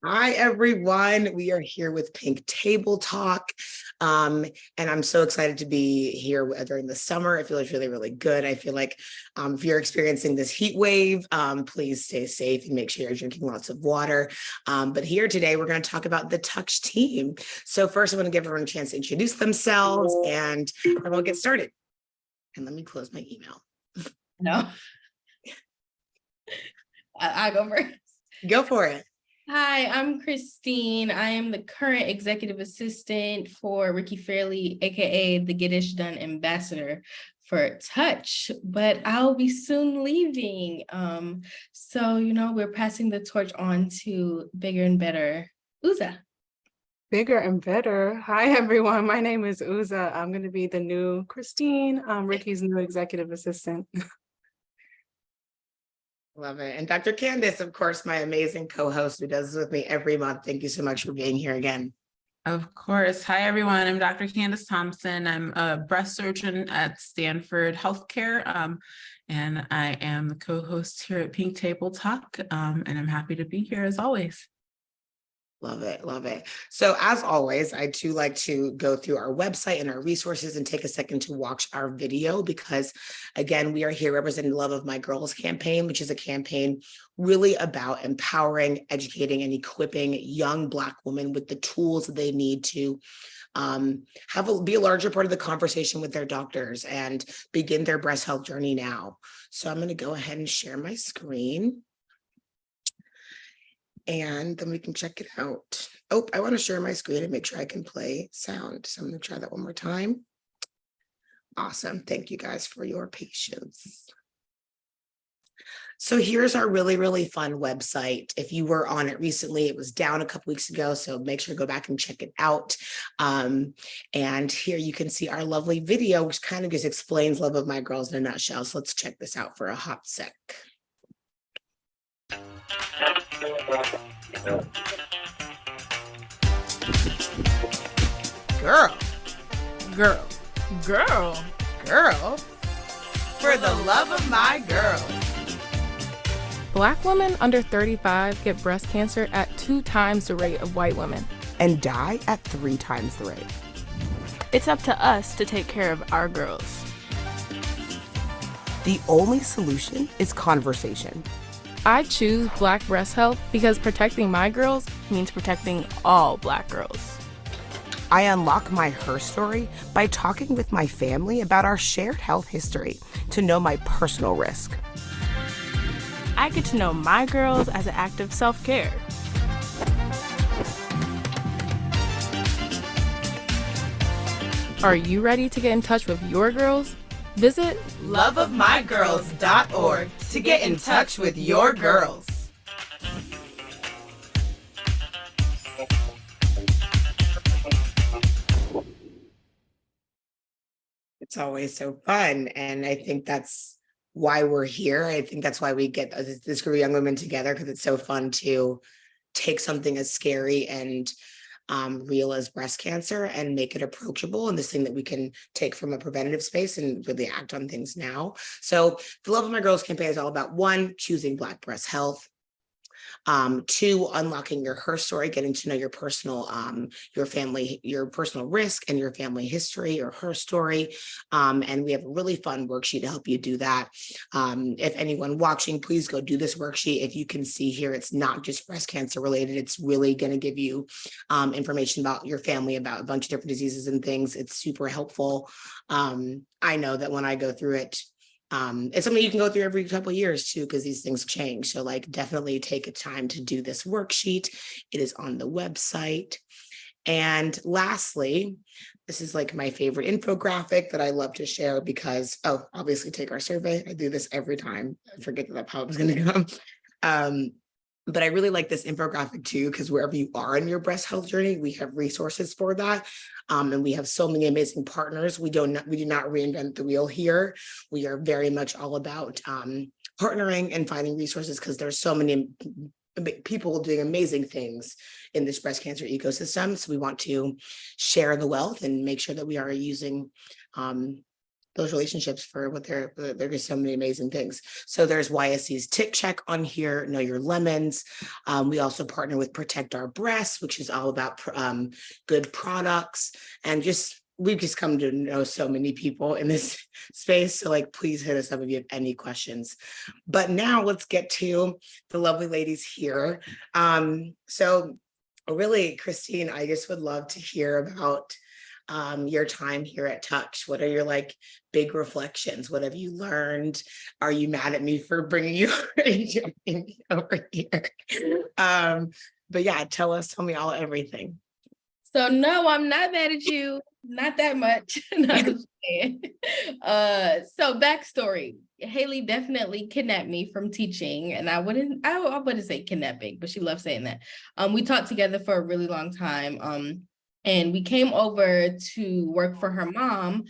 Hi, everyone. We are here with Pink Table Talk. And I'm so excited to be here during the summer. I feel it's really, really good. I feel like if you're experiencing this heat wave, please stay safe and make sure you're drinking lots of water. But here today, we're going to talk about the Touch team. So first, I want to give everyone a chance to introduce themselves and then we'll get started. And let me close my email. No. I go first. Go for it. Hi, I'm Christine. I am the current executive assistant for Ricky Fairley, aka the Get Ish Done ambassador for Touch, but I'll be soon leaving. So we're passing the torch on to bigger and better Uza. Bigger and better. Hi, everyone. My name is Uza. I'm going to be the new Christine, Ricky's new executive assistant. Love it. And Dr. Candace, of course, my amazing co-host who does this with me every month. Thank you so much for being here again. Of course. Hi, everyone. I'm Dr. Candace Thompson. I'm a breast surgeon at Stanford Healthcare, and I am the co-host here at Pink Table Talk, and I'm happy to be here as always. Love it. Love it. So as always, I too like to go through our website and our resources and take a second to watch our video because, again, we are here representing the Love of My Girls campaign, which is a campaign really about empowering, educating, and equipping young Black women with the tools that they need to be a larger part of the conversation with their doctors and begin their breast health journey now. So I'm going to go ahead and share my screen. And then we can check it out. Oh, I want to share my screen and make sure I can play sound. So I'm going to try that one more time. Awesome. Thank you guys for your patience. So here's our really, really fun website. If you were on it recently, it was down a couple weeks ago, so make sure to go back and check it out. And here you can see our lovely video, which kind of just explains Love of My Girls in a nutshell. So let's check this out for a hot sec. Girl, for the love of my girls. Black women under 35 get breast cancer at 2 times the rate of white women. And die at 3 times the rate. It's up to us to take care of our girls. The only solution is conversation. I choose Black breast health because protecting my girls means protecting all Black girls. I unlock my her story by talking with my family about our shared health history to know my personal risk. I get to know my girls as an act of self-care. Are you ready to get in touch with your girls? Visit loveofmygirls.org to get in touch with your girls. It's always so fun. And I think that's why we're here. I think that's why we get this group of young women together, because it's so fun to take something as scary and real as breast cancer and make it approachable, and this thing that we can take from a preventative space and really act on things now. So the Love of My Girls campaign is all about 1, choosing Black breast health. 2, unlocking your her story, getting to know your personal, your family, your personal risk and your family history or her story. And we have a really fun worksheet to help you do that. If anyone watching, please go do this worksheet. If you can see here, it's not just breast cancer related. It's really going to give you information about your family, about a bunch of different diseases and things. It's super helpful. I know that when I go through it, it's something you can go through every couple of years too, because these things change. So like definitely take a time to do this worksheet. It is on the website. And lastly, this is like my favorite infographic that I love to share because, obviously take our survey. I do this every time. I forget that how it's going to come. But I really like this infographic too, because wherever you are in your breast health journey, we have resources for that. And we have so many amazing partners. We do not reinvent the wheel here. We are very much all about partnering and finding resources because there's so many people doing amazing things in this breast cancer ecosystem. So we want to share the wealth and make sure that we are using those relationships for what they're just so many amazing things. So there's YSC's Tit Check on here, Know Your Lemons. We also partner with Protect Our Breasts, which is all about good products, and we've just come to know so many people in this space. So like, please hit us up if you have any questions. But now let's get to the lovely ladies here. So really, Christine, I just would love to hear about your time here at Touch. What are your like big reflections? What have you learned? Are you mad at me for bringing you over here? But yeah, tell me all everything. So no, I'm not mad at you. Not that much. No, I'm just kidding. So backstory. Haley definitely kidnapped me from teaching, and I wouldn't say kidnapping, but she loves saying that. We taught together for a really long time. And we came over to work for her mom.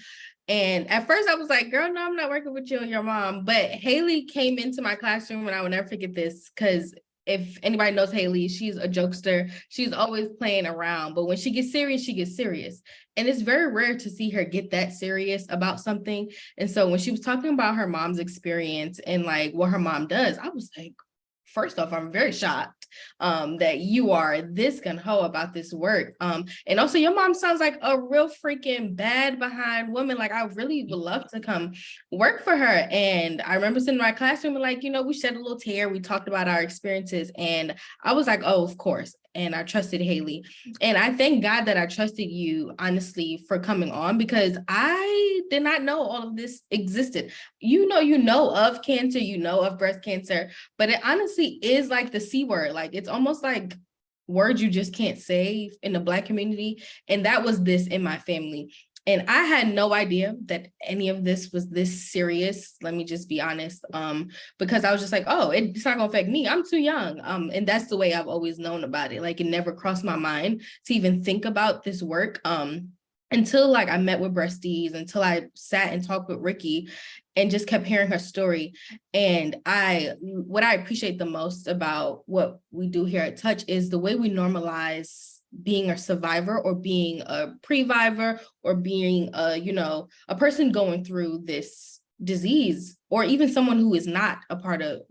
And at first I was like, girl, no, I'm not working with you and your mom. But Haley came into my classroom, and I will never forget this, because if anybody knows Hayley, she's a jokester. She's always playing around, but when she gets serious, she gets serious. And it's very rare to see her get that serious about something. And so when she was talking about her mom's experience and like what her mom does, I was like, first off, I'm very shocked that you are this gung-ho about this work. And also your mom sounds like a real freaking bad behind woman. Like I really would love to come work for her. And I remember sitting in my classroom and like, we shed a little tear. We talked about our experiences, and I was like, oh, of course. And I trusted Haley. And I thank God that I trusted you, honestly, for coming on, because I did not know all of this existed. You know of cancer, of breast cancer, but it honestly is like the C word. Like it's almost like words you just can't say in the Black community. And that was this in my family. And I had no idea that any of this was this serious. Let me just be honest, because I was just like, oh, it's not gonna affect me. I'm too young. And that's the way I've always known about it. Like it never crossed my mind to even think about this work until like I met with Breasties, until I sat and talked with Ricky and just kept hearing her story. And what I appreciate the most about what we do here at Touch is the way we normalize being a survivor or being a previvor or being a person going through this disease, or even someone who is not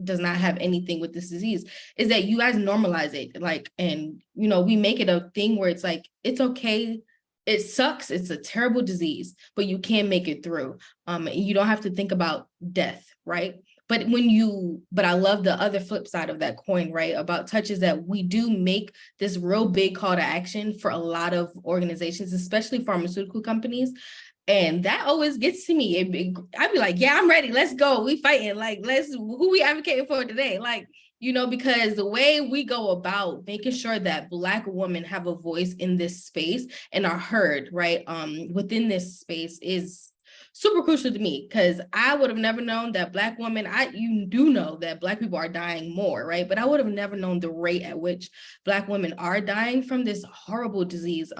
does not have anything with this disease, is that you guys normalize it. Like, and we make it a thing where it's like, it's okay. It sucks. It's a terrible disease, but you can make it through. You don't have to think about death, right? But I love the other flip side of that coin, right? About Touch is that we do make this real big call to action for a lot of organizations, especially pharmaceutical companies. And that always gets to me. I'd be like, yeah, I'm ready. Let's go. We fighting. Like, who we advocating for today? Like, because the way we go about making sure that Black women have a voice in this space and are heard, right, within this space is super crucial to me, because I would have never known that Black women, you do know that Black people are dying more, right? But I would have never known the rate at which Black women are dying from this horrible disease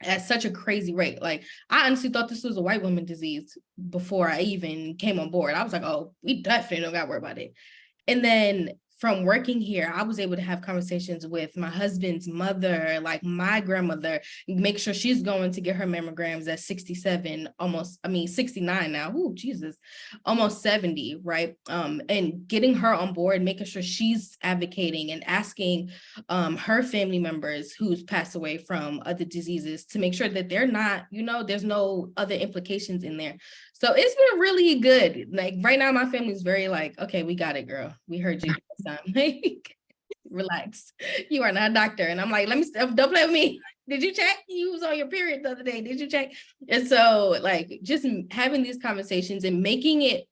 at such a crazy rate. Like, I honestly thought this was a white woman disease before I even came on board. I was like, oh, we definitely don't got to worry about it. And then from working here, I was able to have conversations with my husband's mother, like my grandmother, make sure she's going to get her mammograms at 67, 69 now. Ooh, Jesus, almost 70, right? And getting her on board, making sure she's advocating and asking her family members who's passed away from other diseases to make sure that they're not, there's no other implications in there. So it's been really good. Like right now, my family's very like, okay, we got it, girl. We heard you this time. Like, relax. You are not a doctor. And I'm like, don't play with me. Did you check? You was on your period the other day. Did you check? And so like just having these conversations and making it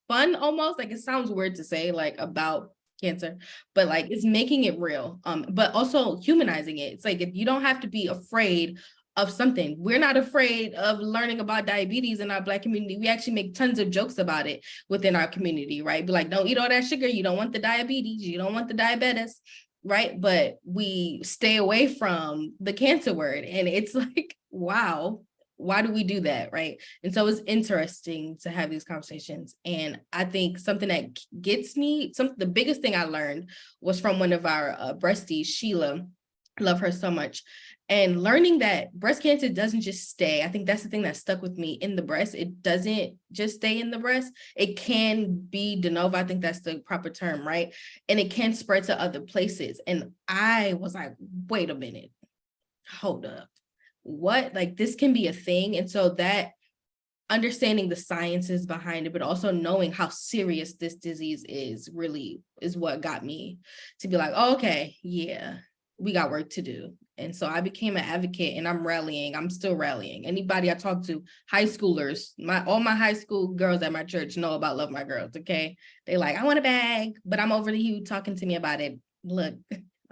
fun almost, like it sounds weird to say like about cancer, but like it's making it real, but also humanizing it. It's like, if you don't have to be afraid of something. We're not afraid of learning about diabetes in our Black community. We actually make tons of jokes about it within our community, right? Be like, don't eat all that sugar. You don't want the diabetes. You don't want the diabetes, right? But we stay away from the cancer word. And it's like, wow, why do we do that, right? And so it's interesting to have these conversations. And I think something that gets me, the biggest thing I learned was from one of our breasties, Sheila. Love her so much. And learning that breast cancer doesn't just stay. I think that's the thing that stuck with me in the breast. It doesn't just stay in the breast. It can be de novo. I think that's the proper term, right? And it can spread to other places. And I was like, wait a minute, hold up. What? Like, this can be a thing. And so that understanding the sciences behind it, but also knowing how serious this disease is really is what got me to be like, oh, okay, yeah, we got work to do. And so I became an advocate, and I'm still rallying. Anybody I talk to, high schoolers, all my high school girls at my church know about Love My Girls, okay? They like, I want a bag, but I'm over to you talking to me about it. Look,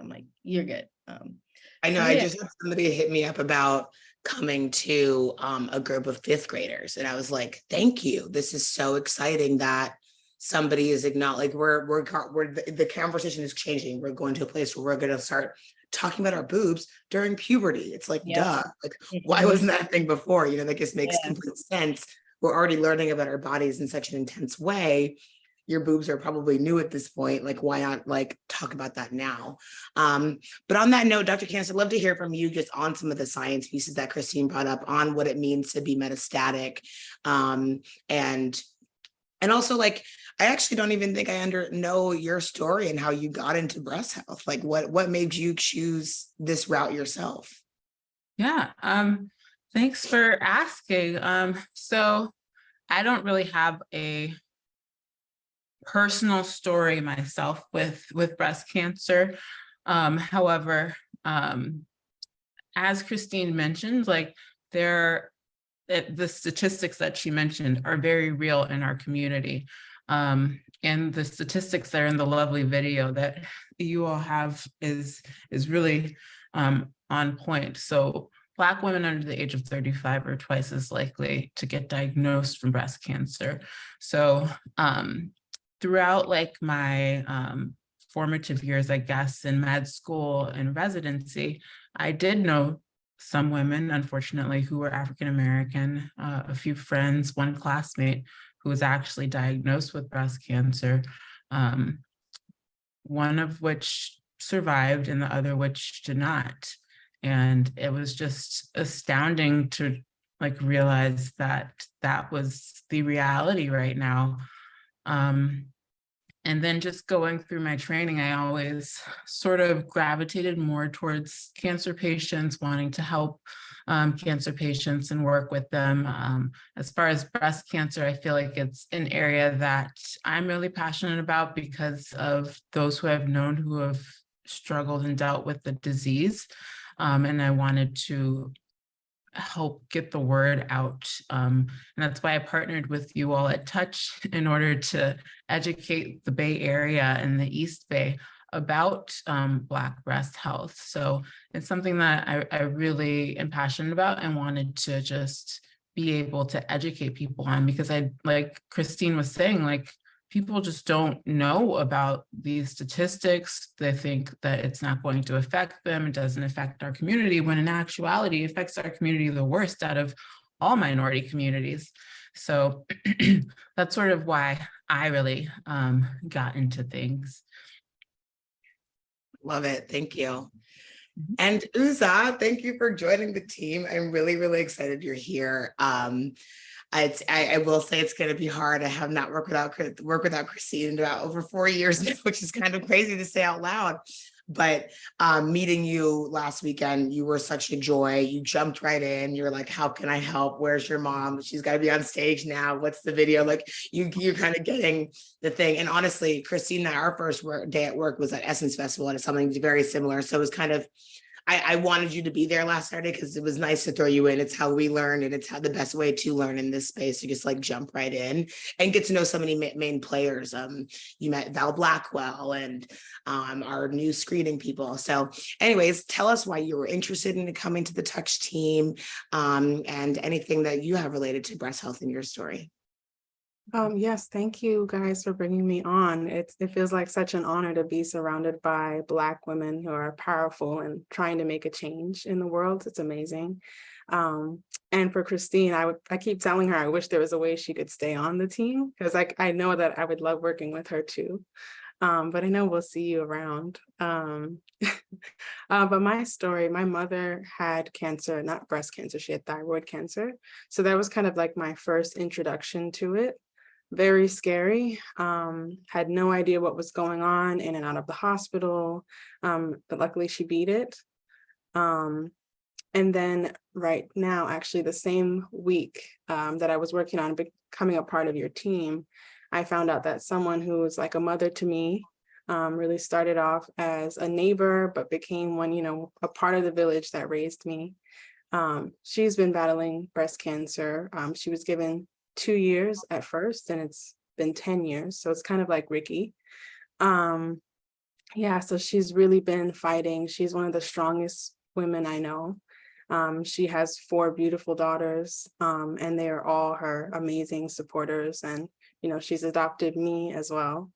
I'm like, you're good. I know, so I yeah. just had somebody hit me up about coming to a group of fifth graders, and I was like, thank you. This is so exciting that somebody is acknowledging, the conversation is changing. We're going to a place where we're going to start talking about our boobs during puberty. It's like, Yep. duh, like, why wasn't that a thing before? You know, that just makes complete sense. We're already learning about our bodies in such an intense way. Your boobs are probably new at this point. Like, why not like talk about that now? But on that note, Dr. Candace, I'd love to hear from you just on some of the science pieces that Christine brought up on what it means to be metastatic. And also, like, I actually don't even think I know your story and how you got into breast health. Like, what made you choose this route yourself? Yeah, thanks for asking. So I don't really have a personal story myself with breast cancer. However, as Christine mentioned, like the statistics that she mentioned are very real in our community. And the statistics that are in the lovely video that you all have is really on point. So Black women under the age of 35 are twice as likely to get diagnosed from breast cancer. So throughout like my formative years, I guess, in med school and residency, I did know some women, unfortunately, who were African-American, a few friends, one classmate who was actually diagnosed with breast cancer, one of which survived and the other which did not. And it was just astounding to like realize that that was the reality right now. And then just going through my training, I always sort of gravitated more towards cancer patients, wanting to help cancer patients and work with them. As far as breast cancer, I feel like it's an area that I'm really passionate about because of those who I've known who have struggled and dealt with the disease. And I wanted to help get the word out. And that's why I partnered with you all at Touch in order to educate the Bay Area and the East Bay about Black breast health. So it's something that I really am passionate about and wanted to just be able to educate people on, because like Christine was saying, like, people just don't know about these statistics. They think that it's not going to affect them. It doesn't affect our community, when in actuality, it affects our community the worst out of all minority communities. So that's sort of why I really got into things. Love it. Thank you. And Uza, thank you for joining the team. I'm really, really excited you're here. I will say it's going to be hard. I have not worked without Christine in about over 4 years now, which is kind of crazy to say out loud. But meeting you last weekend, you were such a joy. You jumped right in. You're like, how can I help? Where's your mom? She's got to be on stage now. What's the video? Like, you're kind of getting the thing. And honestly, Christine and I, our first day at work was at Essence Festival, and it's something very similar. So it was kind of, I wanted you to be there last Saturday because it was nice to throw you in. It's how we learn, and it's how the best way to learn in this space, to just like jump right in and get to know so many main players. You met Val Blackwell and our new screening people. So anyways, tell us why you were interested in coming to the Touch team, and anything that you have related to breast health in your story. Yes, thank you guys for bringing me on. It feels like such an honor to be surrounded by Black women who are powerful and trying to make a change in the world. It's amazing. And for Christine, I keep telling her I wish there was a way she could stay on the team, because I know that I would love working with her too. But I know we'll see you around. But my story, my mother had cancer, not breast cancer, she had thyroid cancer. So that was kind of like my first introduction to it. Very scary. Had no idea what was going on, in and out of the hospital. But luckily she beat it. And then right now, actually the same week that I was working on becoming a part of your team, I found out that someone who was like a mother to me, really started off as a neighbor, but became one, a part of the village that raised me. She's been battling breast cancer. She was given 2 years at first, and it's been 10 years. So it's kind of like Ricky. Yeah, so she's really been fighting. She's one of the strongest women I know. She has 4 beautiful daughters, and they are all her amazing supporters. And, she's adopted me as well.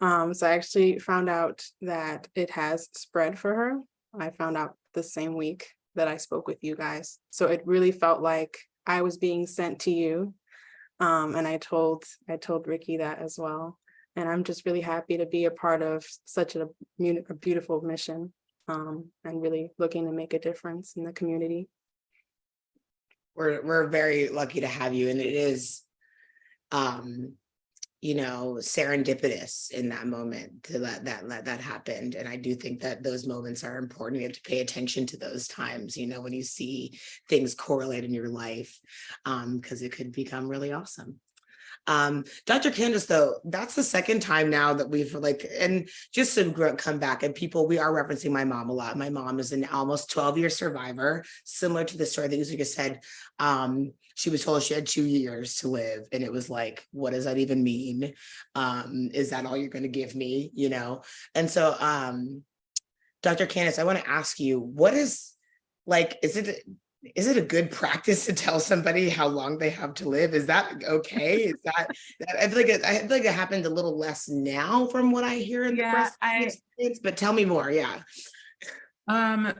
So I actually found out that it has spread for her. I found out the same week that I spoke with you guys. So it really felt like I was being sent to you. And I told Ricky that as well. And I'm just really happy to be a part of such a beautiful mission, and really looking to make a difference in the community. We're very lucky to have you, and it is serendipitous in that moment to that happened. And I do think that those moments are important. You have to pay attention to those times, when you see things correlate in your life, because it could become really awesome. Dr. Candace, though, that's the second time now that we've and just to come back, and we are referencing my mom a lot. My mom is an almost 12-year survivor, similar to the story that you just said. She was told she had 2 years to live, and it was like, what does that even mean? Is that all you're going to give me? And so, Dr. Candace, I want to ask you, what is it a good practice to tell somebody how long they have to live? Is that okay? Is that I feel like it happened a little less now from what I hear in the breast experience, but tell me more. Yeah.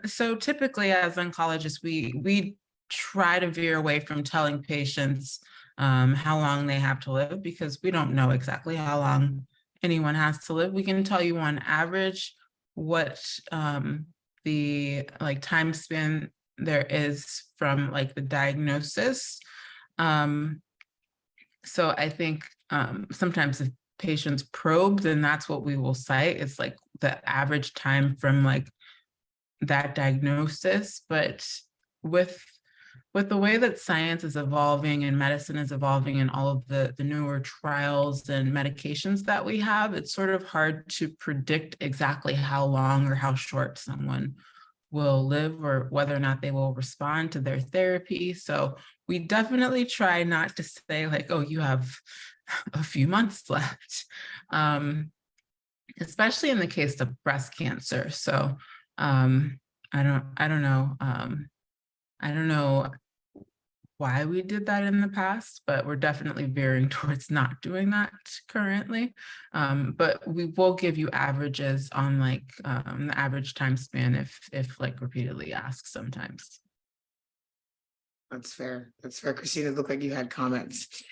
So typically as oncologists, we try to veer away from telling patients how long they have to live, because we don't know exactly how long anyone has to live. We can tell you on average what the time span there is from the diagnosis. So I think sometimes if patients probe, then that's what we will cite. It's the average time from that diagnosis. But with the way that science is evolving and medicine is evolving and all of the newer trials and medications that we have, it's sort of hard to predict exactly how long or how short someone will live, or whether or not they will respond to their therapy. So we definitely try not to say oh, you have a few months left, especially in the case of breast cancer. So I don't know why we did that in the past, but we're definitely veering towards not doing that currently. But we will give you averages on the average time span if repeatedly asked sometimes. That's fair. Christina, it looked like you had comments.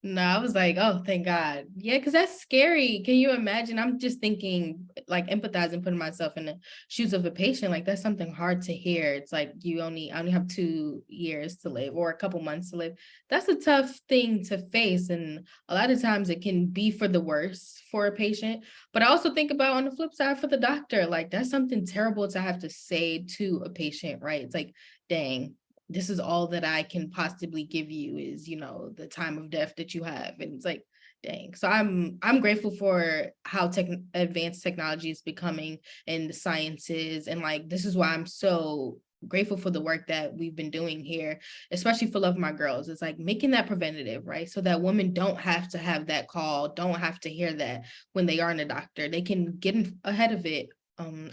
No, I was like, oh, thank God. Yeah, because that's scary. Can you imagine? I'm just thinking, empathizing, putting myself in the shoes of a patient. That's something hard to hear. It's like I only have 2 years to live, or a couple months to live. That's a tough thing to face. And a lot of times it can be for the worse for a patient. But I also think about on the flip side for the doctor, that's something terrible to have to say to a patient, right? It's like, dang, this is all that I can possibly give you is, the time of death that you have. And it's like, dang. So I'm grateful for how advanced technology is becoming in the sciences. And this is why I'm so grateful for the work that we've been doing here, especially for Love My Girls. It's making that preventative, right? So that women don't have to have that call, don't have to hear that when they are in a doctor. They can get ahead of it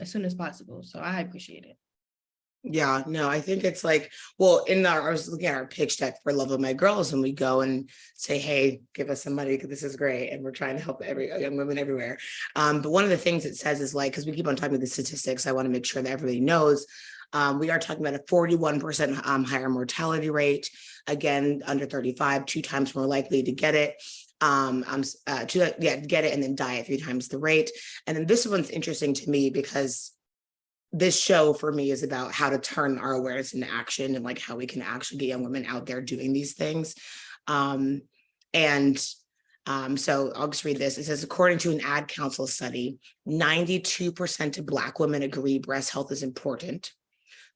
as soon as possible. So I appreciate it. Yeah, no, I think it's I was looking at our pitch deck for Love of My Girls, and we go and say, hey, give us some money because this is great. And we're trying to help young women everywhere. But one of the things it says is because we keep on talking about the statistics, I want to make sure that everybody knows. We are talking about a 41% higher mortality rate. Again, under 35, 2 times more likely to get it. get it and then die at 3 times the rate. And then this one's interesting to me because this show for me is about how to turn our awareness into action and like how we can actually get young women out there doing these things. So I'll just read this. It says, according to an ad council study, 92% of Black women agree breast health is important.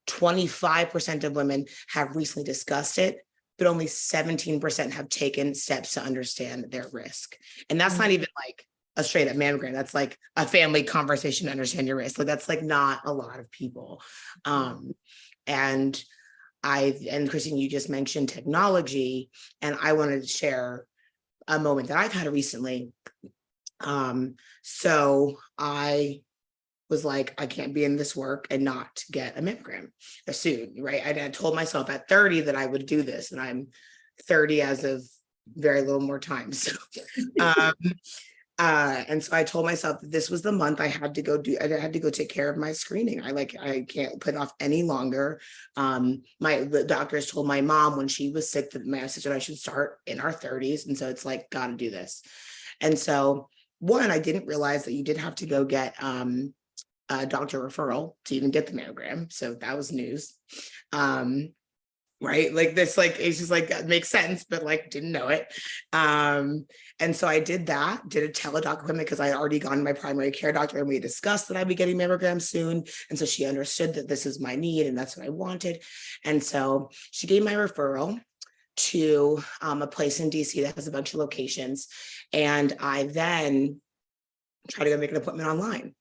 25% of women have recently discussed it, but only 17% have taken steps to understand their risk. And that's not even like a straight up mammogram. That's like a family conversation to understand your risk. Like that's like not a lot of people. And Christine, you just mentioned technology, and I wanted to share a moment that I've had recently. So I was like, I can't be in this work and not get a mammogram soon, right? I told myself at 30 that I would do this, and I'm 30 as of very little more time. So, and so I told myself that this was the month I had to go take care of my screening. I can't put it off any longer. The doctors told my mom when she was sick that my sister and I should start in our 30s. And so it's like, gotta do this. And so I didn't realize that you did have to go get a doctor referral to even get the mammogram. So that was news. Right? Like this, like, it's just like, it makes sense, but like, didn't know it. And so I did a teledoc appointment because I had already gone to my primary care doctor and we discussed that I'd be getting mammograms soon. And so she understood that this is my need and that's what I wanted. And so she gave my referral to a place in DC that has a bunch of locations. And I then tried to go make an appointment online.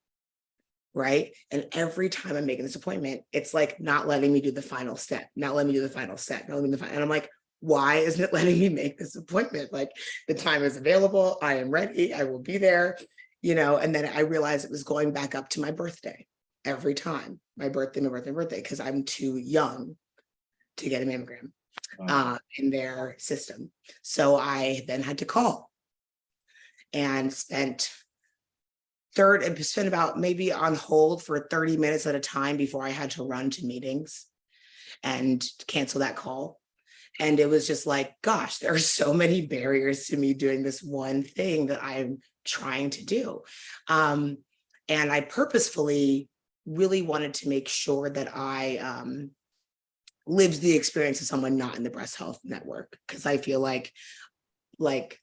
Right. And every time I'm making this appointment, it's like not letting me do the final step, and I'm like, why isn't it letting me make this appointment? Like the time is available. I am ready. I will be there, and then I realized it was going back up to my birthday every time, my birthday, because I'm too young to get a mammogram in their system. So I then had to call and spent about maybe on hold for 30 minutes at a time before I had to run to meetings and cancel that call. And it was just like, gosh, there are so many barriers to me doing this one thing that I'm trying to do. And I purposefully really wanted to make sure that I lived the experience of someone not in the breast health network, because I feel like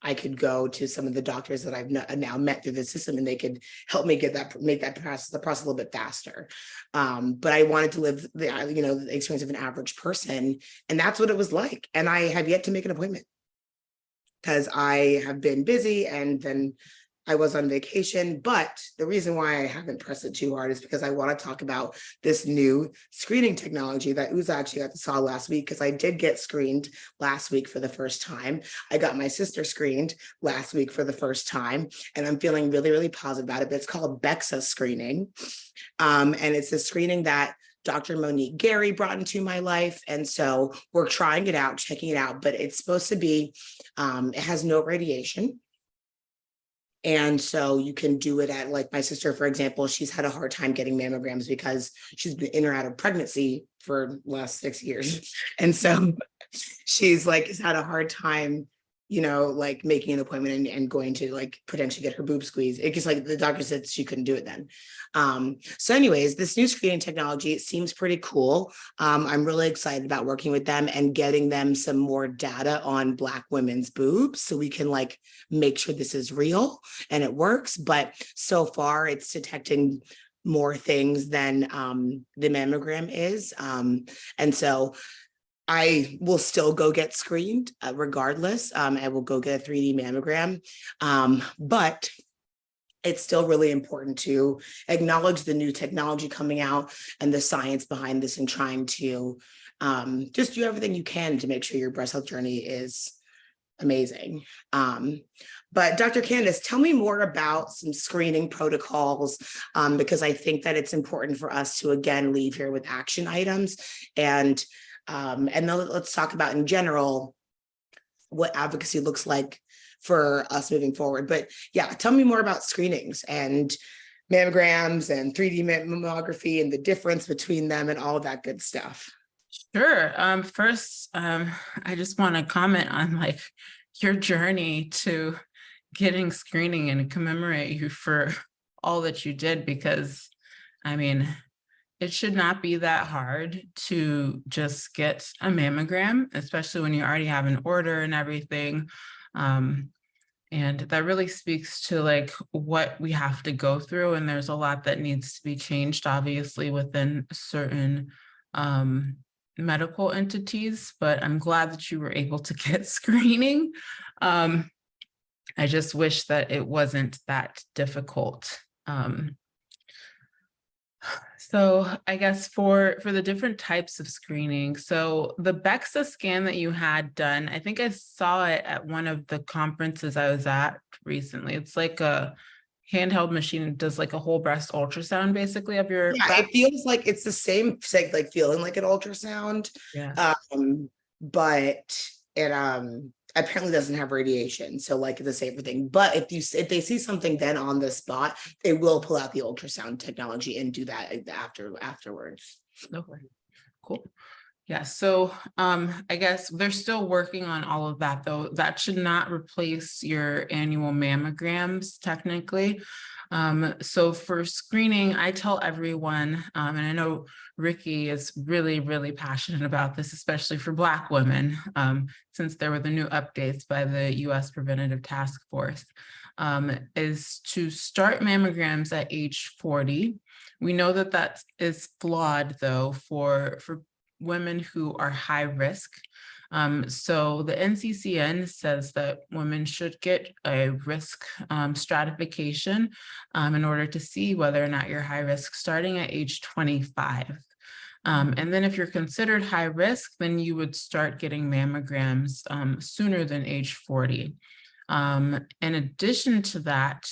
I could go to some of the doctors that I've now met through the system, and they could help me make the process a little bit faster. But I wanted to live the experience of an average person, and that's what it was like. And I have yet to make an appointment because I have been busy, and then I was on vacation. But the reason why I haven't pressed it too hard is because I want to talk about this new screening technology that Uza actually saw last week, because I did get screened last week for the first time. I got my sister screened last week for the first time, and I'm feeling really, really positive about it. But it's called BEXA screening. And it's a screening that Dr. Monique Gary brought into my life. And so we're trying it out, checking it out, but it's supposed to be, it has no radiation. And so you can do it at, like my sister, for example, she's had a hard time getting mammograms because she's been in or out of pregnancy for the last 6 years. And so she's like, has had a hard time, like making an appointment and going to like potentially get her boob squeezed. It just like the doctor said she couldn't do it then. So anyways, this new screening technology, it seems pretty cool. I'm really excited about working with them and getting them some more data on Black women's boobs so we can like make sure this is real and it works. But so far it's detecting more things than the mammogram is. And so I will still go get screened regardless. I will go get a 3D mammogram, but it's still really important to acknowledge the new technology coming out and the science behind this, and trying to just do everything you can to make sure your breast health journey is amazing. But Dr. Candace, tell me more about some screening protocols, because I think that it's important for us to, again, leave here with action items. And then let's talk about in general what advocacy looks like for us moving forward. But yeah, tell me more about screenings and mammograms and 3D mammography and the difference between them and all that good stuff. Sure. First, I just want to comment on like your journey to getting screening and commemorate you for all that you did, because I mean, it should not be that hard to just get a mammogram, especially when you already have an order and everything. And that really speaks to like what we have to go through. And there's a lot that needs to be changed, obviously, within certain medical entities, but I'm glad that you were able to get screening. I just wish that it wasn't that difficult. So I guess for the different types of screening, so the BEXA scan that you had done, I think I saw it at one of the conferences I was at recently. It's like a handheld machine. It does like a whole breast ultrasound basically of your Yeah, breast. it feels like it's the same, like feeling like an ultrasound. Yeah. But it apparently doesn't have radiation, so like it's a safer thing. But if they see something then on the spot, they will pull out the ultrasound technology and do that afterwards. Okay, cool. Yeah, so I guess they're still working on all of that, though. That should not replace your annual mammograms, technically. So for screening, I tell everyone, and I know Ricky is really, really passionate about this, especially for Black women, since there were the new updates by the U.S. Preventative Task Force, is to start mammograms at age 40. We know that that is flawed, though, for women who are high risk. So the NCCN says that women should get a risk stratification in order to see whether or not you're high risk starting at age 25. And then if you're considered high risk, then you would start getting mammograms sooner than age 40. In addition to that,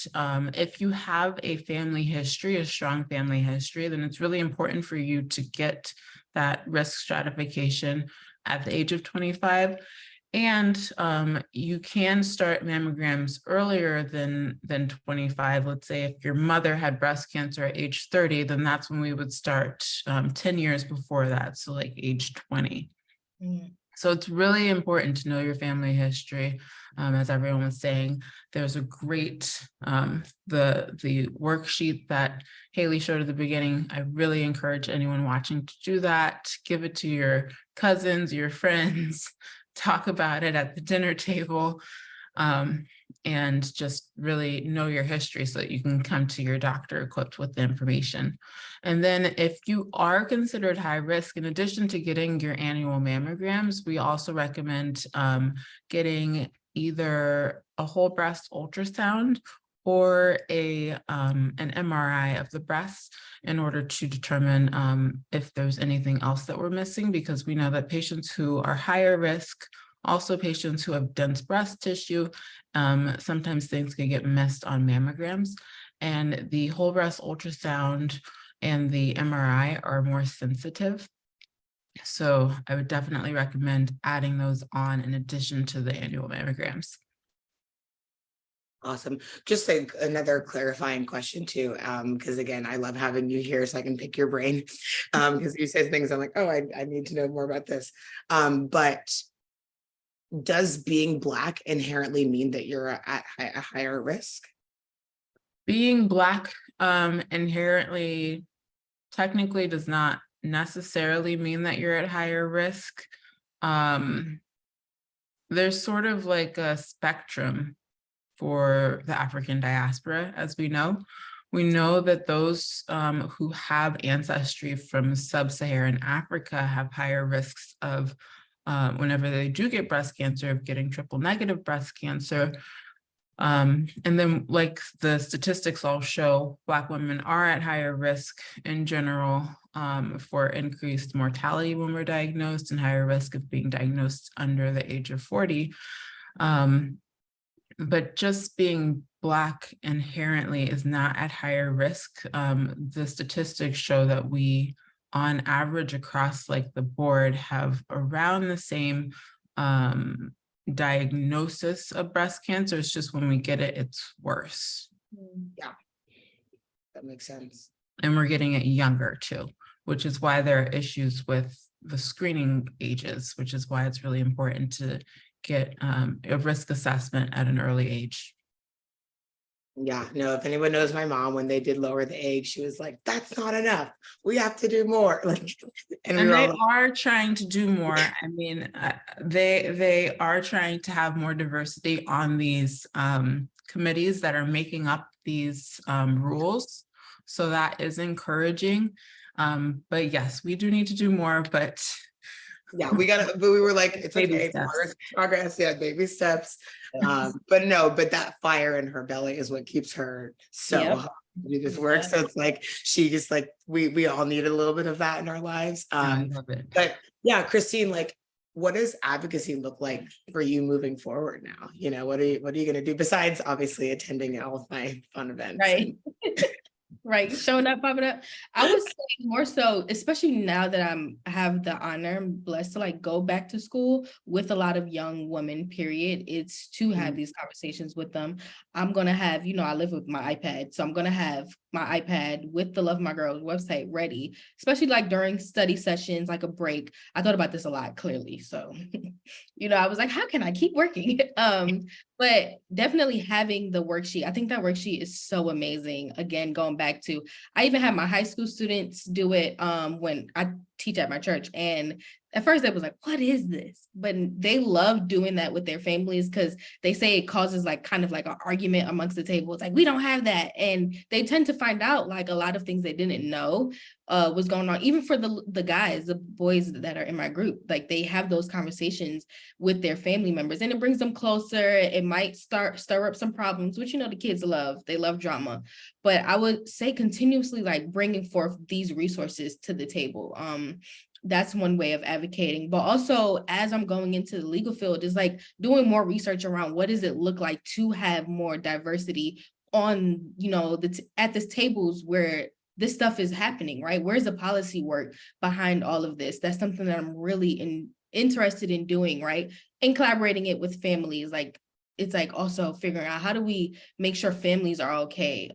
if you have a family history, a strong family history, then it's really important for you to get that risk stratification at the age of 25. And you can start mammograms earlier than 25. Let's say if your mother had breast cancer at age 30, then that's when we would start 10 years before that, so like age 20. So it's really important to know your family history. As everyone was saying, there's a great, the worksheet that Hayley showed at the beginning. I really encourage anyone watching to do that. Give it to your cousins, your friends, talk about it at the dinner table, and just really know your history so that you can come to your doctor equipped with the information. And then if you are considered high risk, in addition to getting your annual mammograms, we also recommend getting either a whole breast ultrasound or an MRI of the breast in order to determine if there's anything else that we're missing, because we know that patients who are higher risk, also patients who have dense breast tissue, sometimes things can get missed on mammograms, and the whole breast ultrasound and the MRI are more sensitive. So I would definitely recommend adding those on in addition to the annual mammograms. Awesome. Just another clarifying question too, because again, I love having you here so I can pick your brain, because you say things I'm like, oh, I need to know more about this. But does being Black inherently mean that you're at a higher risk? Being Black inherently, technically, does not necessarily mean that you're at higher risk. There's sort of like a spectrum for the African diaspora, as we know. We know that those who have ancestry from sub-Saharan Africa have higher risks of, whenever they do get breast cancer, of getting triple negative breast cancer. And then, like the statistics all show, Black women are at higher risk in general for increased mortality when we're diagnosed, and higher risk of being diagnosed under the age of 40. But just being Black inherently is not at higher risk. The statistics show that we, on average, across like the board, have around the same diagnosis of breast cancer. It's just when we get it, it's worse. Yeah, that makes sense. And we're getting it younger too, which is why there are issues with the screening ages, which is why it's really important to get a risk assessment at an early age. Yeah, no, if anyone knows my mom, when they did lower the age, she was like, that's not enough. We have to do more. Like, and we And were they all like, are trying to do more. I mean, they are trying to have more diversity on these committees that are making up these rules. So that is encouraging. But yes, we do need to do more, but yeah, we gotta, but we were like, it's Baby okay, steps. progress, yeah, baby steps. But no, but that fire in her belly is what keeps her so Yep. hot to do this work. So it's like, she just like, we all need a little bit of that in our lives. I love it. But yeah, Christine, like, what does advocacy look like for you moving forward now? You know, what are you going to do besides obviously attending all of my fun events? Right. Right, showing up, popping up. I would say more so, especially now that I have the honor, I'm blessed to like go back to school with a lot of young women, period. It's to have these conversations with them. I'm gonna have, you know, I live with my iPad, so I'm gonna have my iPad with the Love My Girls website ready, especially like during study sessions, like a break. I thought about this a lot, clearly. So, you know, I was like, how can I keep working? But definitely having the worksheet. I think that worksheet is so amazing. Again, going back to, I even had my high school students do it when I teach at my church. And at first they was like, what is this? But they love doing that with their families because they say it causes like kind of like an argument amongst the table. It's like, we don't have that. And they tend to find out like a lot of things they didn't know was going on, even for the guys, the boys that are in my group. Like they have those conversations with their family members and it brings them closer. It might stir up some problems, which, you know, the kids love. They love drama. But I would say continuously like bringing forth these resources to the table. That's one way of advocating, but also as I'm going into the legal field is like doing more research around what does it look like to have more diversity on, you know, at this tables where this stuff is happening, right? Where's the policy work behind all of this? That's something that I'm really interested in doing, right? And collaborating it with families. Like, it's like also figuring out how do we make sure families are okay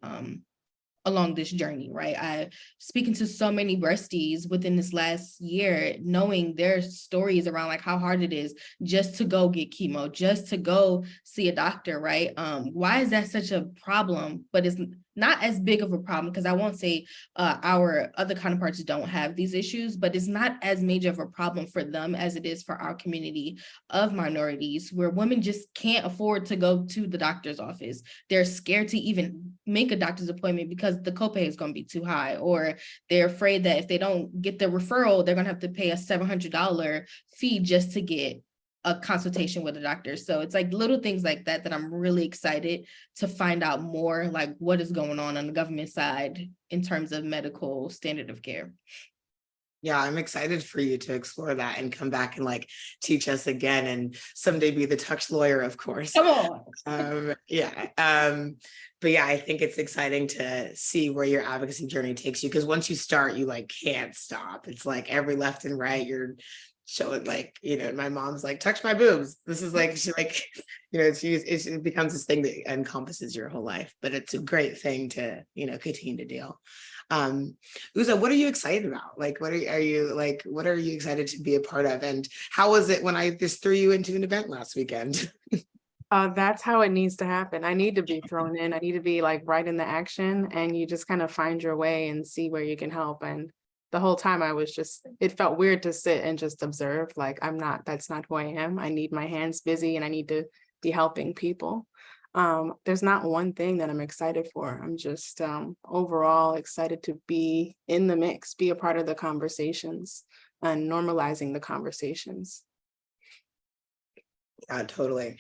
along this journey, right? I speaking to so many breasties within this last year, knowing their stories around like how hard it is just to go get chemo, just to go see a doctor, right? Why is that such a problem? But it's not as big of a problem because I won't say our other counterparts don't have these issues, but it's not as major of a problem for them as it is for our community of minorities, where women just can't afford to go to the doctor's office. They're scared to even make a doctor's appointment because the copay is going to be too high, or they're afraid that if they don't get the referral, they're going to have to pay a $700 fee just to get a consultation with a doctor. So it's like little things like that that I'm really excited to find out more, like what is going on the government side in terms of medical standard of care. Yeah, I'm excited for you to explore that and come back and like teach us again and someday be the touch lawyer, of course. Come on. But yeah, I think it's exciting to see where your advocacy journey takes you, because once you start, you like can't stop. It's like every left and right, you're showing like, you know, my mom's like, touch my boobs. This is like, she like, you know, it becomes this thing that encompasses your whole life, but it's a great thing to, you know, continue to do. Uzo, what are you excited about? Like, what are you excited to be a part of? And how was it when I just threw you into an event last weekend? That's how it needs to happen. I need to be thrown in. I need to be like right in the action, and you just kind of find your way and see where you can help. And the whole time it felt weird to sit and just observe. Like, that's not who I am. I need my hands busy and I need to be helping people. There's not one thing that I'm excited for. I'm just overall excited to be in the mix, be a part of the conversations and normalizing the conversations. Yeah, totally.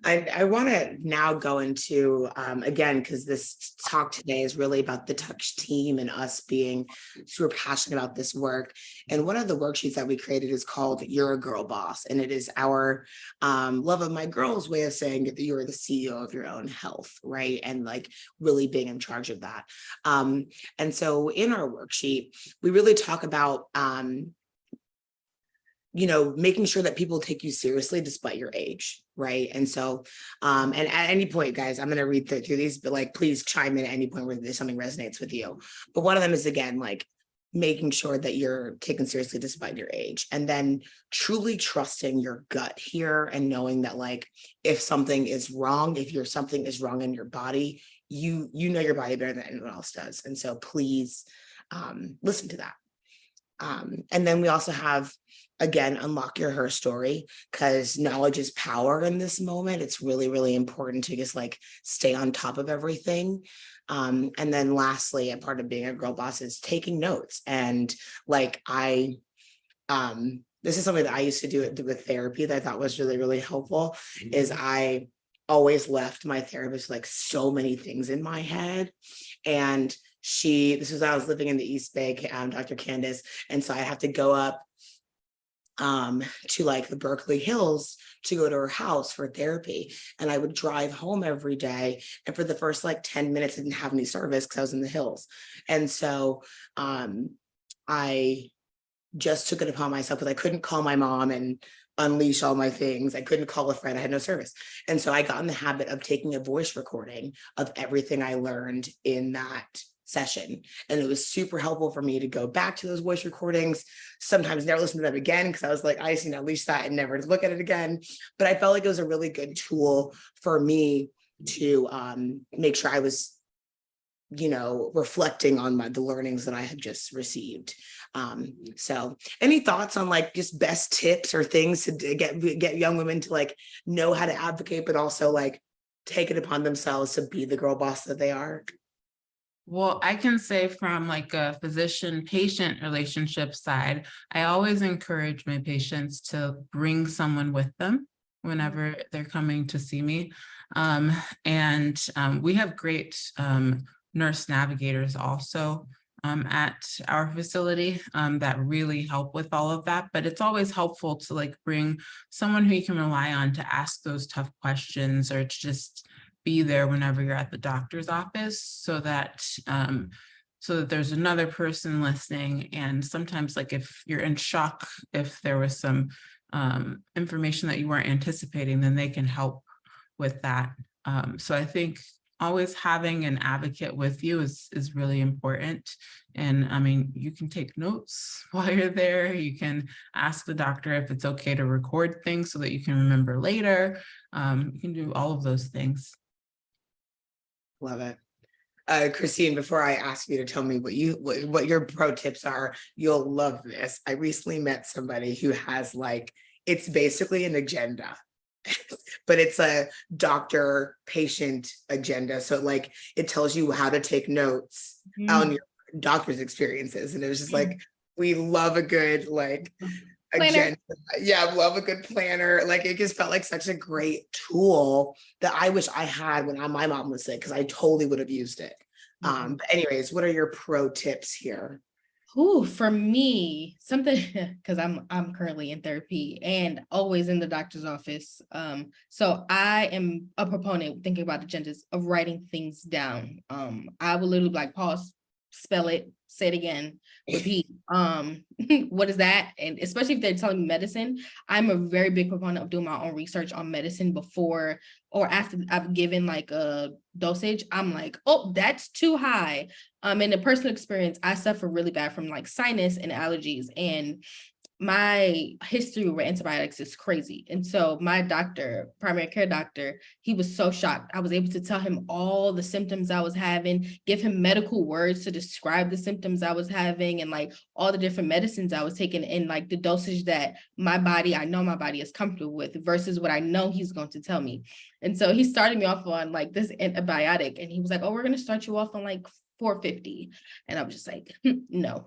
I want to now go into, again, because this talk today is really about the Touch team and us being super passionate about this work. And one of the worksheets that we created is called You're a Girl Boss. And it is our Love of My Girls way of saying that you're the CEO of your own health, right? And like really being in charge of that. And so in our worksheet, we really talk about you know, making sure that people take you seriously despite your age, right? And so, and at any point, guys, I'm going to read through these, but like, please chime in at any point where there's something resonates with you. But one of them is, again, like, making sure that you're taken seriously despite your age, and then truly trusting your gut here and knowing that like if something is wrong, something is wrong in your body, you know your body better than anyone else does. And so please listen to that. And then we also have, again, unlock your her story, because knowledge is power in this moment. It's really, really important to just like stay on top of everything. And then lastly, a part of being a girl boss is taking notes. And like this is something that I used to do with therapy that I thought was really, really helpful, is I always left my therapist like so many things in my head. And this was when I was living in the East Bay, Dr. Candace. And so I have to go up to like the Berkeley Hills to go to her house for therapy. And I would drive home every day. And for the first like 10 minutes, I didn't have any service because I was in the hills. And so I just took it upon myself because I couldn't call my mom and unleash all my things. I couldn't call a friend. I had no service. And so I got in the habit of taking a voice recording of everything I learned in that session. And it was super helpful for me to go back to those voice recordings, sometimes never listen to them again, because I was like, I just need to unleash that and never look at it again. But I felt like it was a really good tool for me to make sure I was, reflecting on the learnings that I had just received. So any thoughts on like just best tips or things to get young women to like know how to advocate, but also like take it upon themselves to be the girl boss that they are? Well, I can say from like a physician-patient relationship side, I always encourage my patients to bring someone with them whenever they're coming to see me. We have great nurse navigators also at our facility that really help with all of that. But it's always helpful to like bring someone who you can rely on to ask those tough questions, or to just be there whenever you're at the doctor's office, so that there's another person listening. And sometimes like if you're in shock, if there was some information that you weren't anticipating, then they can help with that. So I think always having an advocate with you is really important. And I mean, you can take notes while you're there. You can ask the doctor if it's okay to record things so that you can remember later. You can do all of those things. Love it. Christine, before I ask you to tell me what your pro tips are, you'll love this. I recently met somebody who has it's basically an agenda, but it's a doctor patient agenda. So it tells you how to take notes on your doctor's experiences. And it was just we love a good agenda. Yeah, I love a good planner. It just felt like such a great tool that I wish I had when my mom was sick, because I totally would have used it. But anyways, what are your pro tips here? For me, something, because I'm currently in therapy and always in the doctor's office. So I am a proponent, thinking about agendas, of writing things down. I will literally pause, spell it, say it again, repeat. What is that? And especially if they're telling me medicine, I'm a very big proponent of doing my own research on medicine before or after I've given a dosage. I'm oh, that's too high. In a personal experience, I suffer really bad from sinus and allergies, and my history with antibiotics is crazy. And so my doctor, primary care doctor, he was so shocked. I was able to tell him all the symptoms I was having, give him medical words to describe the symptoms I was having, and all the different medicines I was taking, and the dosage that I know my body is comfortable with versus what I know he's going to tell me. And so he started me off on this antibiotic, and he was oh, we're going to start you off on 450. And I was just no.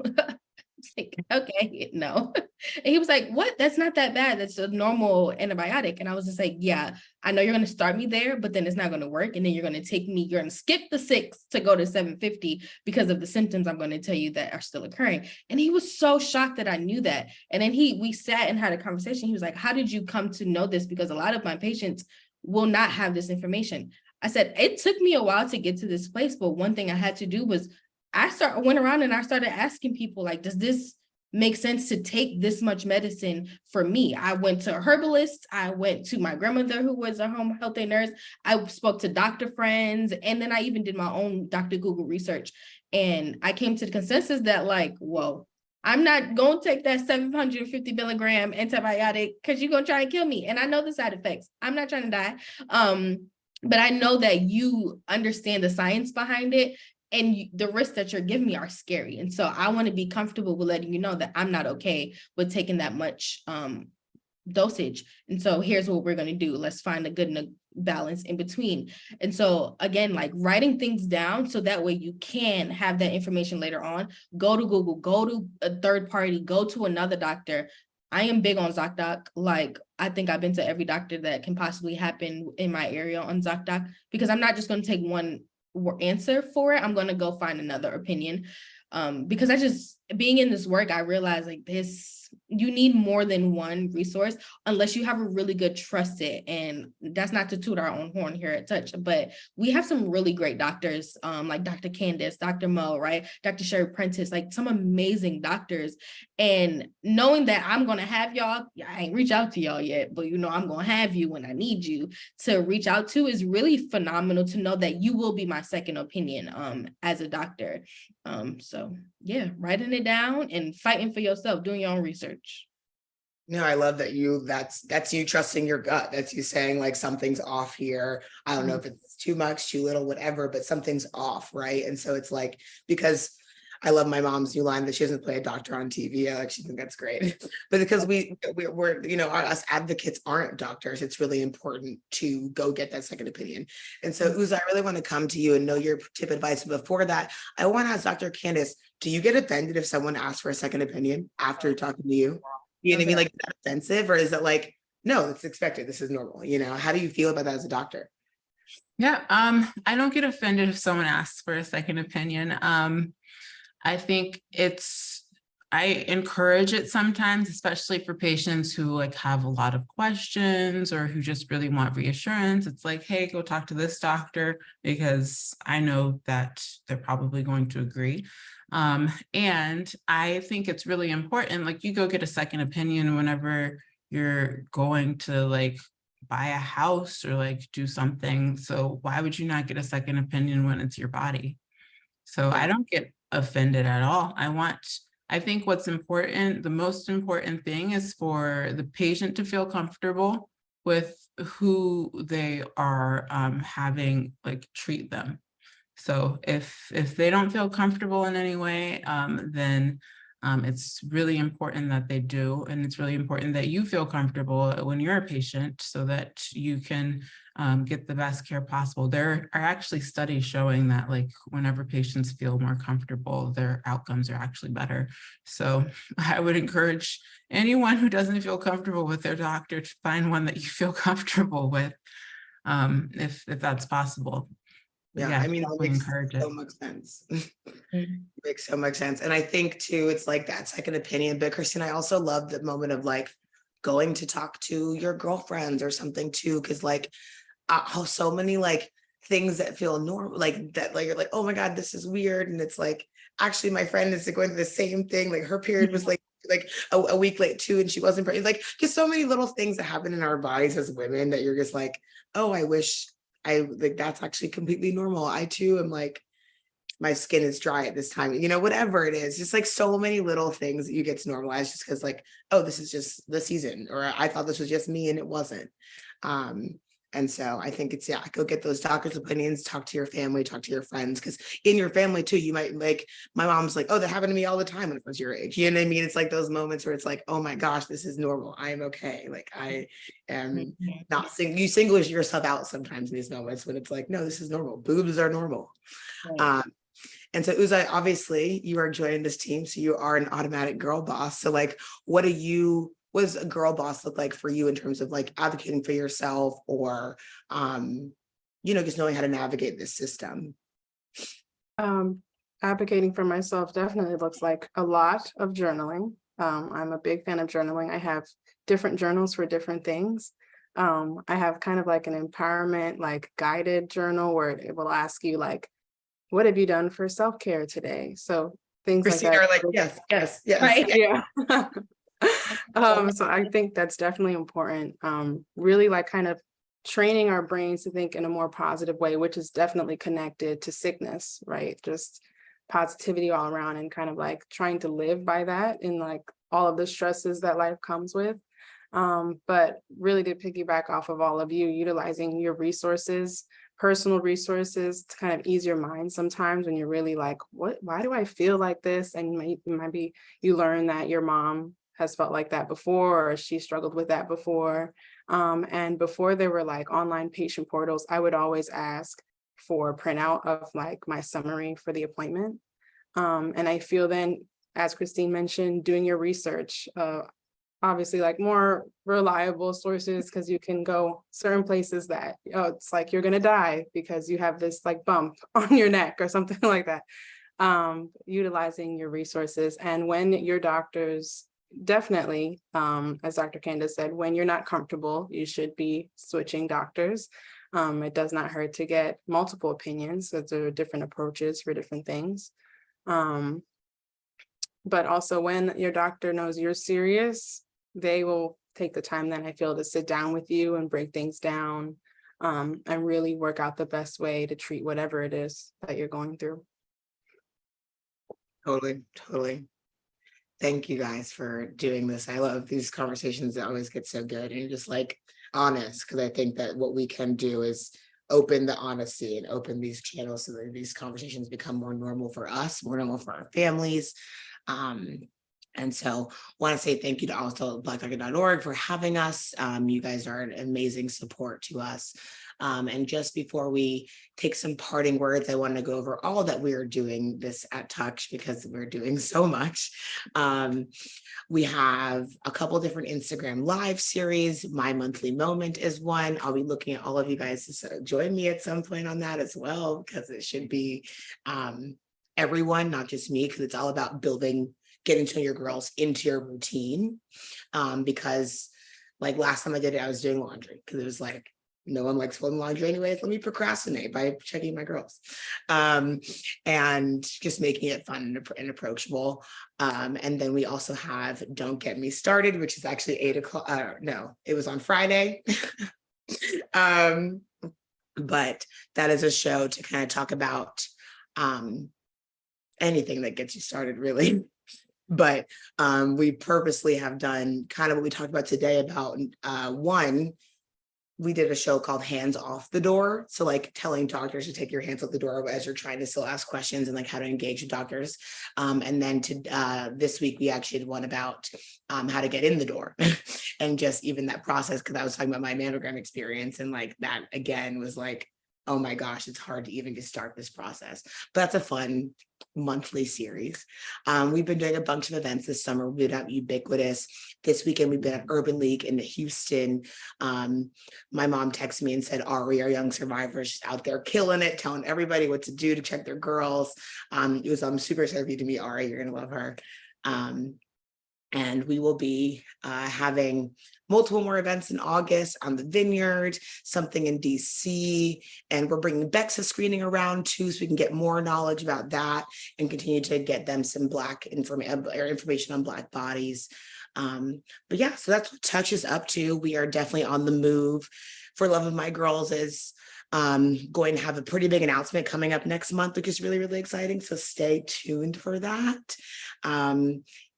Okay, no. And he was what? That's not that bad. That's a normal antibiotic. And I was just yeah, I know you're going to start me there, but then it's not going to work. And then you're going to skip the 6 to go to 750 because of the symptoms I'm going to tell you that are still occurring. And he was so shocked that I knew that. And then we sat and had a conversation. He was how did you come to know this? Because a lot of my patients will not have this information. I said, it took me a while to get to this place, but one thing I had to do was I went around and I started asking people, does this make sense to take this much medicine for me. I went to a herbalist. I went to my grandmother who was a home health nurse. I spoke to doctor friends, and then I even did my own Dr. Google research. And I came to the consensus that like, whoa, I'm not going to take that 750 milligram antibiotic because you're going to try and kill me. And I know the side effects. I'm not trying to die. But I know that you understand the science behind it, and the risks that you're giving me are scary. And so I want to be comfortable with letting you know that I'm not okay with taking that much dosage. And so here's what we're going to do. Let's find a good balance in between. And so again, like writing things down so that way you can have that information later on. Go to Google, go to a third party, go to another doctor. I am big on ZocDoc. Like, I think I've been to every doctor that can possibly happen in my area on ZocDoc, because I'm not just going to take one answer for it. I'm going to go find another opinion. Because I just, being in this work, I realized like you need more than one resource unless you have a really good trusted, and that's not to toot our own horn here at Touch, but we have some really great doctors, like Dr. Candace, Dr. Mo, right? Dr. Sherry Prentice, like some amazing doctors. And knowing that I'm going to have y'all, I ain't reach out to y'all yet, but you know, I'm going to have you when I need you to reach out to, is really phenomenal to know that you will be my second opinion as a doctor. So yeah, writing it down and fighting for yourself, doing your own research. No, I love that that's you trusting your gut. That's you saying like something's off here. I don't know if it's too much, too little, whatever, but something's off, right? And so it's like, because I love my mom's new line that she doesn't play a doctor on TV. I actually think that's great. But because we're, you know, us advocates aren't doctors, it's really important to go get that second opinion. And so Uza, I really want to come to you and know your tip advice. Before that, I want to ask Dr. Candace, do you get offended if someone asks for a second opinion after talking to you? You know what I mean? Like, is that offensive, or is it like, no, it's expected, this is normal? You know, how do you feel about that as a doctor? Yeah, I don't get offended if someone asks for a second opinion. I think I encourage it sometimes, especially for patients who like have a lot of questions or who just really want reassurance. It's like, hey, go talk to this doctor because I know that they're probably going to agree. And I think it's really important, like you go get a second opinion whenever you're going to like buy a house or like do something. So why would you not get a second opinion when it's your body? So I don't get offended at all. I think what's important, the most important thing is for the patient to feel comfortable with who they are having like treat them. So if they don't feel comfortable in any way, then it's really important that they do. And it's really important that you feel comfortable when you're a patient so that you can get the best care possible. There are actually studies showing that like whenever patients feel more comfortable, their outcomes are actually better. So I would encourage anyone who doesn't feel comfortable with their doctor to find one that you feel comfortable with, if that's possible. Yeah, I mean, it makes encourage so it. much sense. It makes so much sense. And I think too, it's like that second opinion. But Christine, I also love the moment of like going to talk to your girlfriends or something too, because like how so many like things that feel normal, like that, like you're like, oh my God, this is weird. And it's like, actually, my friend is going through the same thing. Like her period was like a week late too, and she wasn't pregnant. Like just so many little things that happen in our bodies as women that you're just like, oh, I wish that's actually completely normal. I too am like, my skin is dry at this time, you know, whatever it is, just like so many little things that you get to normalize just because like, oh, this is just the season, or I thought this was just me and it wasn't. And so I think it's, go get those doctor's opinions, talk to your family, talk to your friends, because in your family too, you might like, my mom's like, oh, that happened to me all the time when it was your age. You know what I mean? It's like those moments where it's like, oh my gosh, this is normal. I am okay. Like I am not you single yourself out sometimes in these moments when it's like, no, this is normal. Boobs are normal. Right. And so Uzai, obviously you are joining this team, so you are an automatic girl boss. So like, what does a girl boss look like for you in terms of like advocating for yourself, or, you know, just knowing how to navigate this system? Advocating for myself definitely looks like a lot of journaling. I'm a big fan of journaling. I have different journals for different things. I have kind of like an empowerment, like guided journal where it will ask you like, what have you done for self-care today? So things like Christine that. are like, yes, yes, yes. Right. Yeah. So I think that's definitely important. Really like kind of training our brains to think in a more positive way, which is definitely connected to sickness, right? Just positivity all around and kind of like trying to live by that in like all of the stresses that life comes with. But really to piggyback off of all of you, utilizing your resources, personal resources to kind of ease your mind sometimes when you're really like, why do I feel like this? And maybe you learn that your mom has felt like that before, or she struggled with that before. And before there were like online patient portals, I would always ask for a printout of like my summary for the appointment. And I feel then, as Christine mentioned, doing your research, obviously like more reliable sources, because you can go certain places that, it's like you're gonna die because you have this like bump on your neck or something like that. Utilizing your resources, and when your doctors definitely, as Dr. Candace said, when you're not comfortable, you should be switching doctors. It does not hurt to get multiple opinions, because there are different approaches for different things. But also when your doctor knows you're serious, they will take the time then, I feel, to sit down with you and break things down, and really work out the best way to treat whatever it is that you're going through. Totally, totally. Thank you guys for doing this. I love these conversations that always get so good and just like honest, because I think that what we can do is open the honesty and open these channels so that these conversations become more normal for us, more normal for our families. And so want to say thank you to also blackdoctor.org for having us. You guys are an amazing support to us. And just before we take some parting words, I want to go over all that we are doing this at Touch, because we're doing so much. We have a couple different Instagram live series. My Monthly Moment is one. I'll be looking at all of you guys to join me at some point on that as well, because it should be everyone, not just me, because it's all about getting to know your girls into your routine. Because like last time I did it, I was doing laundry, because it was like, no one likes folding laundry anyways. Let me procrastinate by checking my girls, and just making it fun and approachable. And then we also have Don't Get Me Started, which is actually 8 o'clock. No, it was on Friday. But that is a show to kind of talk about anything that gets you started, really. But we purposely have done kind of what we talked about today about one. We did a show called Hands Off the Door. So like telling doctors to take your hands off the door as you're trying to still ask questions, and like how to engage with doctors. And then this week, we actually did one about how to get in the door and just even that process. Cause I was talking about my mammogram experience, and like that again was like, oh my gosh, it's hard to even just start this process. But that's a fun monthly series. We've been doing a bunch of events this summer. We've been at Ubiquitous. This weekend, we've been at Urban League in Houston. My mom texted me and said, Ari, our young survivor, is just out there killing it, telling everybody what to do to check their girls. I'm super excited for you to meet Ari. You're going to love her. And we will be having multiple more events in August on the Vineyard, something in DC, and we're bringing Bexa screening around too, so we can get more knowledge about that and continue to get them some Black information on Black bodies. But yeah, so that's what Touch is up to. We are definitely on the move. For Love of My Girls is going to have a pretty big announcement coming up next month, which is really, really exciting. So stay tuned for that.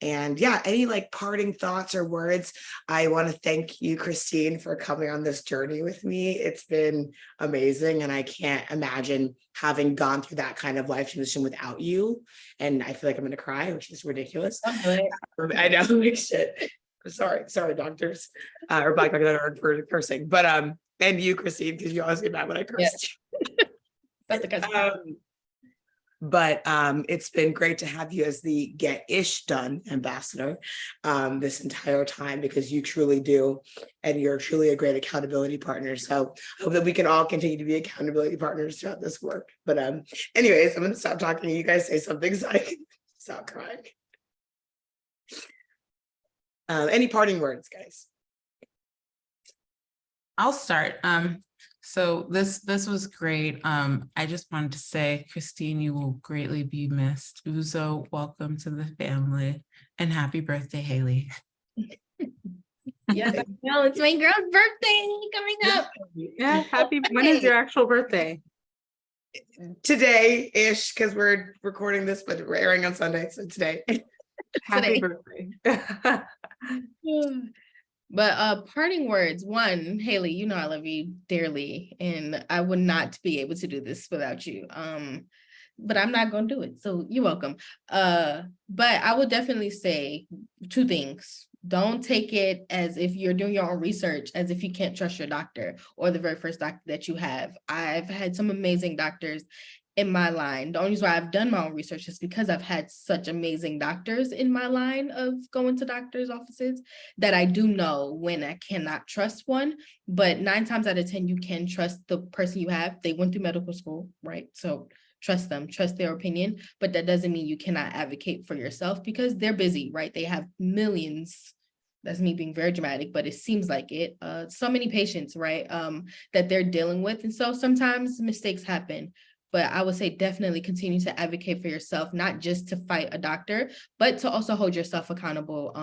And yeah, any like parting thoughts or words? I want to thank you, Christine, for coming on this journey with me. It's been amazing. And I can't imagine having gone through that kind of life transition without you. And I feel like I'm going to cry, which is ridiculous. I know, like shit. Sorry, doctors, or blackdoctor.org for cursing. But and you, Christine, because you always get mad when I curse. Yes. But it's been great to have you as the Get Ish Done ambassador this entire time, because you truly do, and you're truly a great accountability partner. So I hope that we can all continue to be accountability partners throughout this work. But anyways, I'm going to stop talking. You guys say something so I can stop crying. Any parting words, guys? I'll start. So this was great. I just wanted to say, Christine, you will greatly be missed. Uzo, welcome to the family, and happy birthday, Hayley. Yes, I know. It's my girl's birthday coming up. Yeah, happy. When is your actual birthday? Today-ish, because we're recording this, but we're airing on Sunday, so today. Happy Today. birthday. But parting words. One, Hayley, you know I love you dearly, and I would not be able to do this without you. But I'm not gonna do it. So you're welcome. But I would definitely say two things. Don't take it as if you're doing your own research, as if you can't trust your doctor or the very first doctor that you have. I've had some amazing doctors in my line. The only reason why I've done my own research is because I've had such amazing doctors in my line of going to doctors' offices that I do know when I cannot trust one. But 9 times out of 10, you can trust the person you have. They went through medical school, right? So trust them, trust their opinion, but that doesn't mean you cannot advocate for yourself because they're busy, right? They have millions. That's me being very dramatic, but it seems like it. So many patients, right? That they're dealing with. And so sometimes mistakes happen. But I would say definitely continue to advocate for yourself, not just to fight a doctor, but to also hold yourself accountable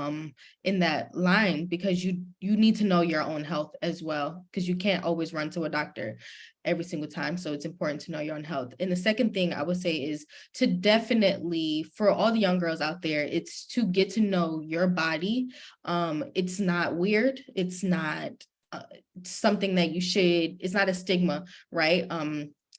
in that line, because you need to know your own health as well, because you can't always run to a doctor every single time. So it's important to know your own health. And the second thing I would say is to definitely, for all the young girls out there, it's to get to know your body. It's not weird. It's not something that you should, it's not a stigma, right?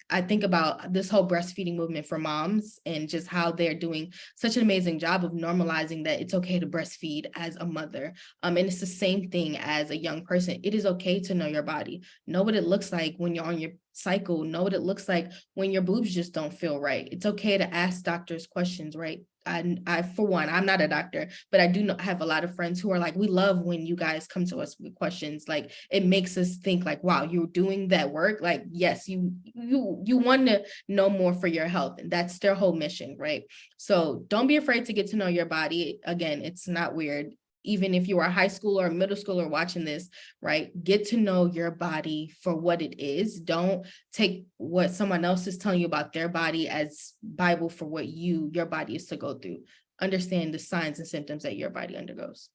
I think about this whole breastfeeding movement for moms and just how they're doing such an amazing job of normalizing that it's okay to breastfeed as a mother. And it's the same thing as a young person. It is okay to know your body, know what it looks like when you're on your cycle, know what it looks like when your boobs just don't feel right. It's okay to ask doctors questions, right? I for one, I'm not a doctor, but I do have a lot of friends who are like, we love when you guys come to us with questions. Like, it makes us think like, wow, you're doing that work. Like, yes, you want to know more for your health, and that's their whole mission, right? So don't be afraid to get to know your body. Again, it's not weird. Even if you are high school or middle schooler watching this, right? Get to know your body for what it is. Don't take what someone else is telling you about their body as Bible for what your body is to go through. Understand the signs and symptoms that your body undergoes.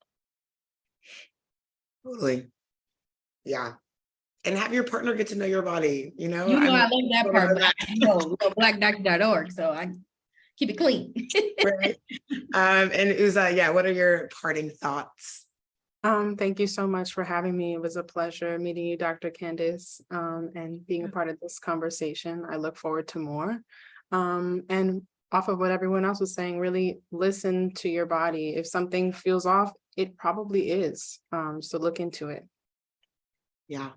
Totally. Yeah. And have your partner get to know your body, I love that part, but I know blackdoctor.org, so I keep it clean. Right. And Uza, yeah, what are your parting thoughts? Thank you so much for having me. It was a pleasure meeting you, Dr. Candace, and being a part of this conversation. I look forward to more. And off of what everyone else was saying, really listen to your body. If something feels off, it probably is. So look into it. Yeah.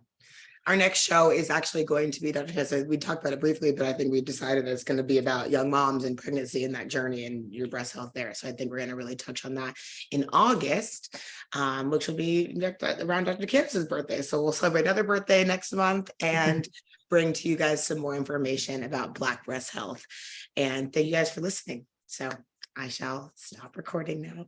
Our next show is actually going to be, Dr. Tessa, we talked about it briefly, but I think we decided that it's going to be about young moms and pregnancy and that journey and your breast health there. So I think we're going to really touch on that in August, which will be around Dr. Candace's birthday. So we'll celebrate another birthday next month and bring to you guys some more information about Black breast health. And thank you guys for listening. So I shall stop recording now.